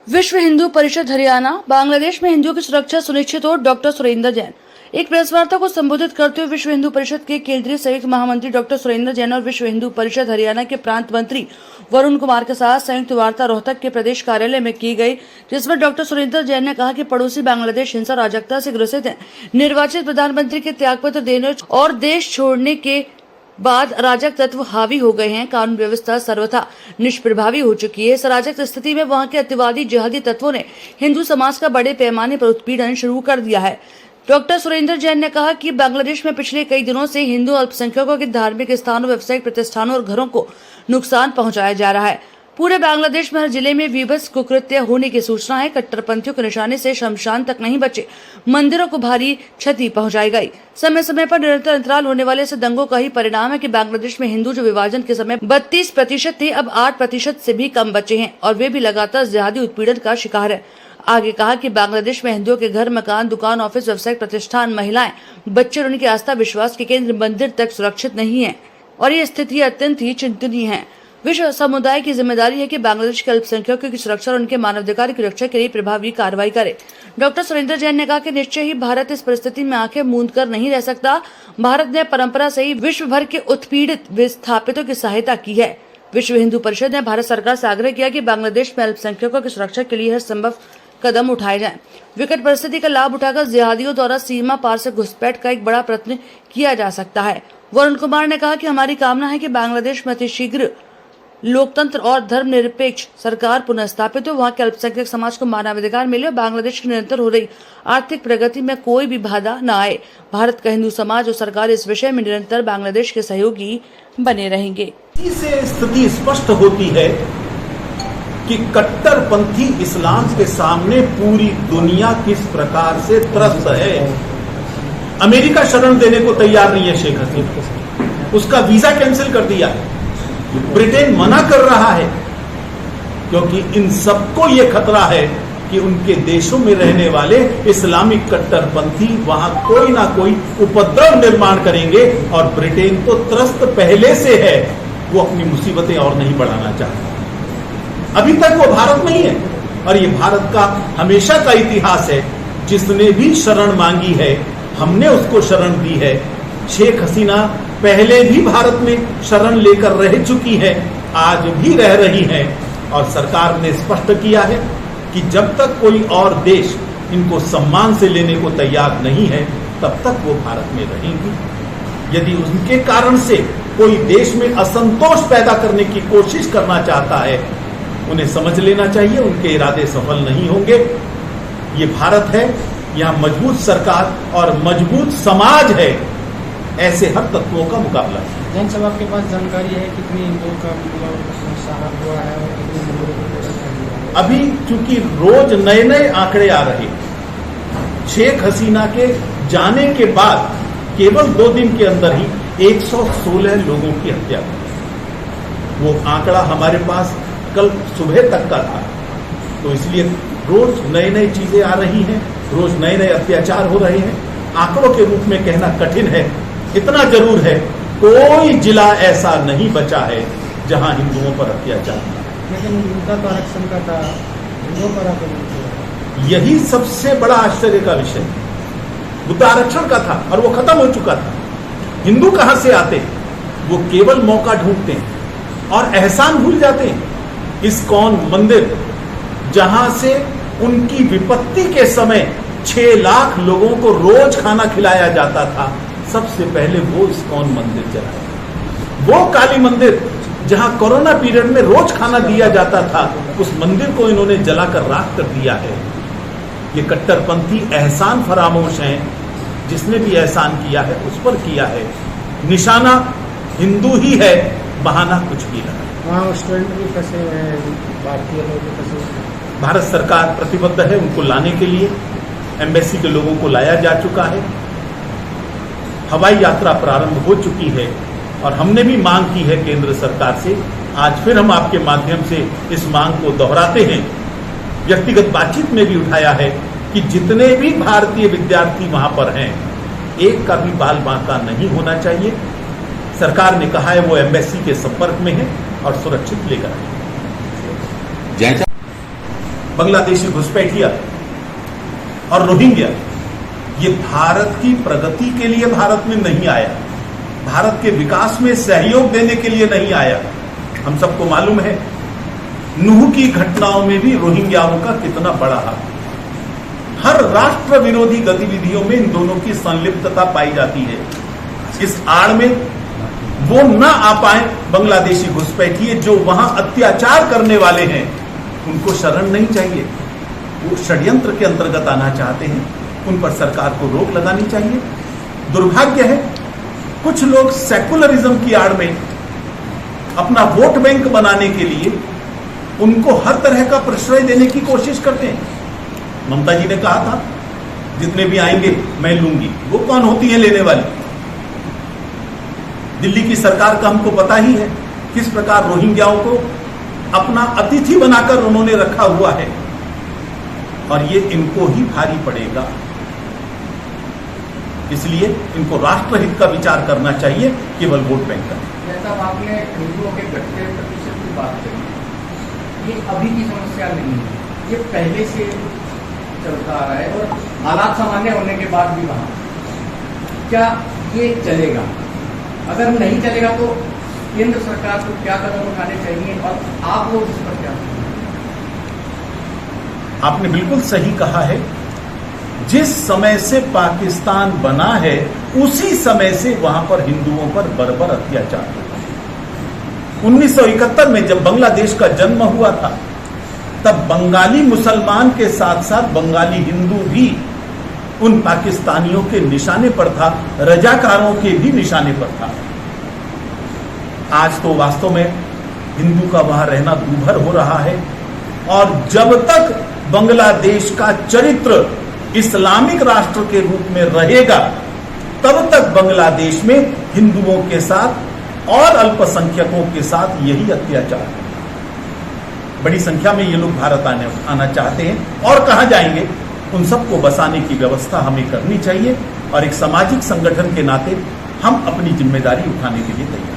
विश्व हिंदू परिषद हरियाणा बांग्लादेश में हिंदुओं की सुरक्षा सुनिश्चित हो। डॉक्टर सुरेंद्र जैन एक प्रेस वार्ता को संबोधित करते हुए विश्व हिंदू परिषद के केंद्रीय संयुक्त महामंत्री डॉक्टर सुरेंद्र जैन और विश्व हिंदू परिषद हरियाणा के प्रांत मंत्री वरुण कुमार के साथ संयुक्त वार्ता रोहतक के प्रदेश कार्यालय में की गई, जिसमें डॉक्टर सुरेंद्र जैन ने कहा कि पड़ोसी बांग्लादेश हिंसा और अराजकता से ग्रसित है। निर्वाचित प्रधानमंत्री के त्यागपत्र देने और देश छोड़ने के बाद अराजक तत्व हावी हो गए हैं। कानून व्यवस्था सर्वथा निष्प्रभावी हो चुकी है। इस अराजक स्थिति में वहां के अतिवादी जिहादी तत्वों ने हिंदू समाज का बड़े पैमाने पर उत्पीड़न शुरू कर दिया है। डॉक्टर सुरेंद्र जैन ने कहा कि बांग्लादेश में पिछले कई दिनों से हिंदू अल्पसंख्यकों के धार्मिक स्थानों, व्यावसायिक प्रतिष्ठानों और घरों को नुकसान पहुंचाया जा रहा है। पूरे बांग्लादेश में हर जिले में विभत्स कुकृत्य होने की सूचना है। कट्टरपंथियों के निशाने से शमशान तक नहीं बचे, मंदिरों को भारी क्षति पहुंचाई गई। समय समय पर निरंतर अंतराल होने वाले ऐसे दंगों का ही परिणाम है कि बांग्लादेश में हिंदू जो विभाजन के समय 32% थे, अब 8% से भी कम बचे हैं और वे भी लगातार जिहादी उत्पीड़न का शिकार है। आगे कहा कि बांग्लादेश में हिंदुओं के घर, मकान, दुकान, ऑफिस, व्यावसायिक प्रतिष्ठान, महिलाएं, बच्चे और उनकी आस्था विश्वास के केंद्र मंदिर तक सुरक्षित नहीं है और ये स्थिति अत्यंत ही चिंतनीय है। विश्व समुदाय की जिम्मेदारी है कि बांग्लादेश के अल्पसंख्यकों की सुरक्षा और उनके मानवाधिकार की रक्षा के लिए प्रभावी कार्रवाई करे। डॉक्टर सुरेंद्र जैन ने कहा कि निश्चय ही भारत इस परिस्थिति में आंखें मूंद कर नहीं रह सकता। भारत ने परंपरा से ही विश्व भर के उत्पीड़ित विस्थापितों की सहायता की है। विश्व हिंदू परिषद ने भारत सरकार से आग्रह किया कि बांग्लादेश में अल्पसंख्यकों की सुरक्षा के लिए हर संभव कदम उठाए जाएं। विकट परिस्थिति का लाभ उठाकर जिहादियों द्वारा सीमा पार से घुसपैठ का एक बड़ा प्रयत्न किया जा सकता है। वरुण कुमार ने कहा कि हमारी कामना है कि बांग्लादेश में अतिशीघ्र लोकतंत्र और धर्मनिरपेक्ष सरकार पुनः स्थापित हो, वहाँ के अल्पसंख्यक समाज को मानवाधिकार मिले और बांग्लादेश की निरंतर हो रही आर्थिक प्रगति में कोई भी बाधा न आए। भारत का हिंदू समाज और सरकार इस विषय में निरंतर बांग्लादेश के सहयोगी बने रहेंगे। इससे स्थिति स्पष्ट होती है कि कट्टरपंथी इस्लाम के सामने पूरी दुनिया किस प्रकार से त्रस्त है। अमेरिका शरण देने को तैयार नहीं है शेख हसीना, उसका वीजा कैंसिल कर दिया है। ब्रिटेन मना कर रहा है क्योंकि इन सबको यह खतरा है कि उनके देशों में रहने वाले इस्लामिक कट्टरपंथी वहां कोई ना कोई उपद्रव निर्माण करेंगे और ब्रिटेन तो त्रस्त पहले से है, वो अपनी मुसीबतें और नहीं बढ़ाना चाहता। अभी तक वो भारत नहीं है और ये भारत का हमेशा का इतिहास है। जिसने भी शरण मांगी है हमने उसको शरण दी है। शेख हसीना पहले भी भारत में शरण लेकर रह चुकी है, आज भी रह रही है और सरकार ने स्पष्ट किया है कि जब तक कोई और देश इनको सम्मान से लेने को तैयार नहीं है तब तक वो भारत में रहेंगी। यदि उनके कारण से कोई देश में असंतोष पैदा करने की कोशिश करना चाहता है, उन्हें समझ लेना चाहिए उनके इरादे सफल नहीं होंगे। ये भारत है, यहाँ मजबूत सरकार और मजबूत समाज है, ऐसे हर तत्वों का मुकाबला है। जैन साहब आपके पास जानकारी है कितनी हिंदुओं का सहारा हुआ है और कितने हिंदुओं को? अभी चूंकि रोज नए नए आंकड़े आ रहे हैं, शेख हसीना के जाने के बाद केवल 2 दिन के अंदर ही 116 लोगों की हत्या हुई। वो आंकड़ा हमारे पास कल सुबह तक का था, तो इसलिए रोज नई नई चीजें आ रही हैं, रोज नए नए अत्याचार हो रहे हैं। आंकड़ों के रूप में कहना कठिन है, इतना जरूर है कोई जिला ऐसा नहीं बचा है जहां हिंदुओं पर अत्याचार। लेकिन मुद्दा तो आरक्षण का था, हिंदुओं पर आक्रमण, यही सबसे बड़ा आश्चर्य का विषय। मुद्दा आरक्षण का था और वो खत्म हो चुका था। हिंदू कहां से आते, वो केवल मौका ढूंढते हैं और एहसान भूल जाते हैं। इस्कॉन मंदिर जहां से उनकी विपत्ति के समय 6 लाख लोगों को रोज खाना खिलाया जाता था, सबसे पहले वो इस्कॉन मंदिर जलाया। वो काली मंदिर जहां कोरोना पीरियड में रोज खाना दिया जाता था, उस मंदिर को इन्होंने जलाकर राख कर दिया है। ये कट्टरपंथी एहसान फरामोश हैं, जिसने भी एहसान किया है उस पर किया है। निशाना हिंदू ही है, बहाना कुछ भी नहीं। वहाँ स्टूडेंट भी फंसे हैं, भारतीय लोग भी फंसे हैं। भारत सरकार प्रतिबद्ध है उनको लाने के लिए। एम्बेसी के लोगों को लाया जा चुका है, हवाई यात्रा प्रारंभ हो चुकी है और हमने भी मांग की है केंद्र सरकार से। आज फिर हम आपके माध्यम से इस मांग को दोहराते हैं। व्यक्तिगत बातचीत में भी उठाया है कि जितने भी भारतीय विद्यार्थी वहां पर हैं, एक का भी बाल बांका नहीं होना चाहिए। सरकार ने कहा है वो एम्बेसी के संपर्क में है और सुरक्षित लेकर आए। बांग्लादेशी घुसपैठिया और रोहिंग्या, ये भारत की प्रगति के लिए भारत में नहीं आया, भारत के विकास में सहयोग देने के लिए नहीं आया। हम सबको मालूम है नूह की घटनाओं में भी रोहिंग्याओं का कितना बड़ा हाथ। हर राष्ट्र विरोधी गतिविधियों में इन दोनों की संलिप्तता पाई जाती है। इस आड़ में वो ना आ पाए बांग्लादेशी घुसपैठिए जो वहां अत्याचार करने वाले हैं, उनको शरण नहीं चाहिए। वो षड्यंत्र के अंतर्गत आना चाहते हैं, उन पर सरकार को रोक लगानी चाहिए। दुर्भाग्य है कुछ लोग सेकुलरिज्म की आड़ में अपना वोट बैंक बनाने के लिए उनको हर तरह का प्रश्रय देने की कोशिश करते हैं। ममता जी ने कहा था जितने भी आएंगे मैं लूंगी, वो कौन होती है लेने वाली? दिल्ली की सरकार का हमको पता ही है किस प्रकार रोहिंग्याओं को अपना अतिथि बनाकर उन्होंने रखा हुआ है, और ये इनको ही भारी पड़ेगा। इसलिए इनको राष्ट्रहित का विचार करना चाहिए, केवल वोट बैंक का। जैसा आपने हिंदुओं के घटते प्रतिशत की बात करी, ये अभी की समस्या नहीं है, ये पहले से चलता आ रहा है और हालात सामान्य होने के बाद भी वहां क्या ये चलेगा? अगर नहीं चलेगा तो केंद्र सरकार को क्या कदम उठाने चाहिए और आप लोग इस पर क्या? आपने बिल्कुल सही कहा है। जिस समय से पाकिस्तान बना है उसी समय से वहां पर हिंदुओं पर बर्बर अत्याचार हुआ है। 1971 में जब बांग्लादेश का जन्म हुआ था तब बंगाली मुसलमान के साथ साथ बंगाली हिंदू भी उन पाकिस्तानियों के निशाने पर था, रजाकारों के भी निशाने पर था। आज तो वास्तव में हिंदू का वहां रहना दूभर हो रहा है, और जब तक बांग्लादेश का चरित्र इस्लामिक राष्ट्र के रूप में रहेगा तब तक बांग्लादेश में हिंदुओं के साथ और अल्पसंख्यकों के साथ यही अत्याचार है। बड़ी संख्या में ये लोग भारत आना चाहते हैं, और कहां जाएंगे? उन सबको बसाने की व्यवस्था हमें करनी चाहिए, और एक सामाजिक संगठन के नाते हम अपनी जिम्मेदारी उठाने के लिए तैयार हैं।